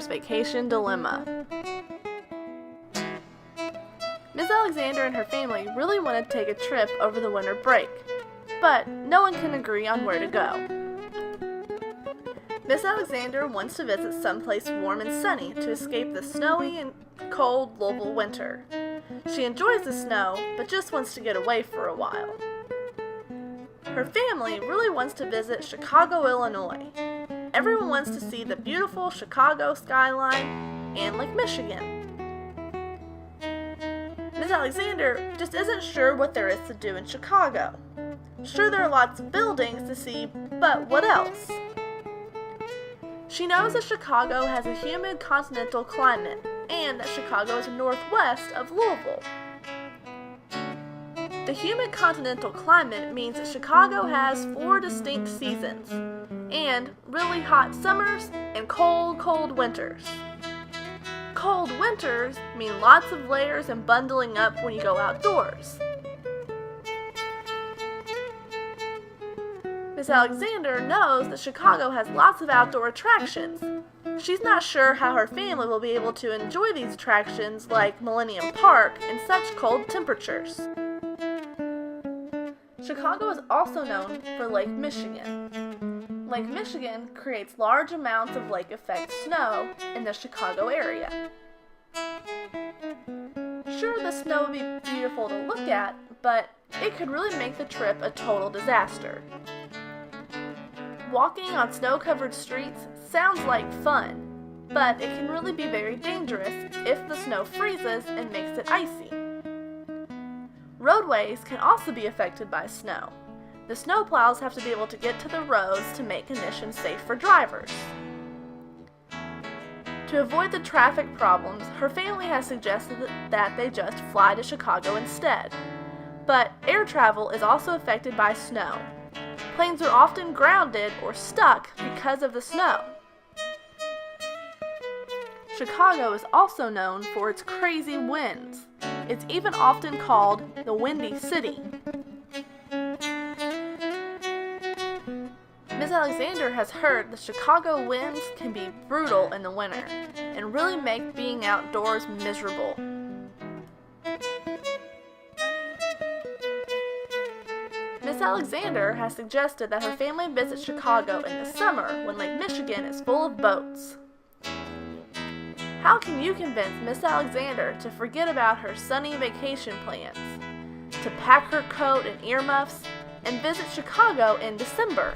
Alexander's Vacation Dilemma. Miss Alexander and her family really want to take a trip over the winter break, but no one can agree on where to go. Miss Alexander wants to visit someplace warm and sunny to escape the snowy and cold Louisville winter. She enjoys the snow, but just wants to get away for a while. Her family really wants to visit Chicago, Illinois. Everyone wants to see the beautiful Chicago skyline and Lake Michigan. Miss Alexander just isn't sure what there is to do in Chicago. Sure, there are lots of buildings to see, but what else? She knows that Chicago has a humid continental climate and that Chicago is northwest of Louisville. The humid continental climate means that Chicago has 4 distinct seasons, and really hot summers and cold, cold winters. Cold winters mean lots of layers and bundling up when you go outdoors. Miss Alexander knows that Chicago has lots of outdoor attractions. She's not sure how her family will be able to enjoy these attractions like Millennium Park in such cold temperatures. Chicago is also known for Lake Michigan. Lake Michigan creates large amounts of lake effect snow in the Chicago area. Sure, the snow would be beautiful to look at, but it could really make the trip a total disaster. Walking on snow-covered streets sounds like fun, but it can really be very dangerous if the snow freezes and makes it icy. Roadways can also be affected by snow. The snowplows have to be able to get to the roads to make conditions safe for drivers. To avoid the traffic problems, her family has suggested that they just fly to Chicago instead. But air travel is also affected by snow. Planes are often grounded or stuck because of the snow. Chicago is also known for its crazy winds. It's even often called the Windy City. Miss Alexander has heard the Chicago winds can be brutal in the winter and really make being outdoors miserable. Miss Alexander has suggested that her family visit Chicago in the summer when Lake Michigan is full of boats. How can you convince Miss Alexander to forget about her sunny vacation plans, to pack her coat and earmuffs, and visit Chicago in December?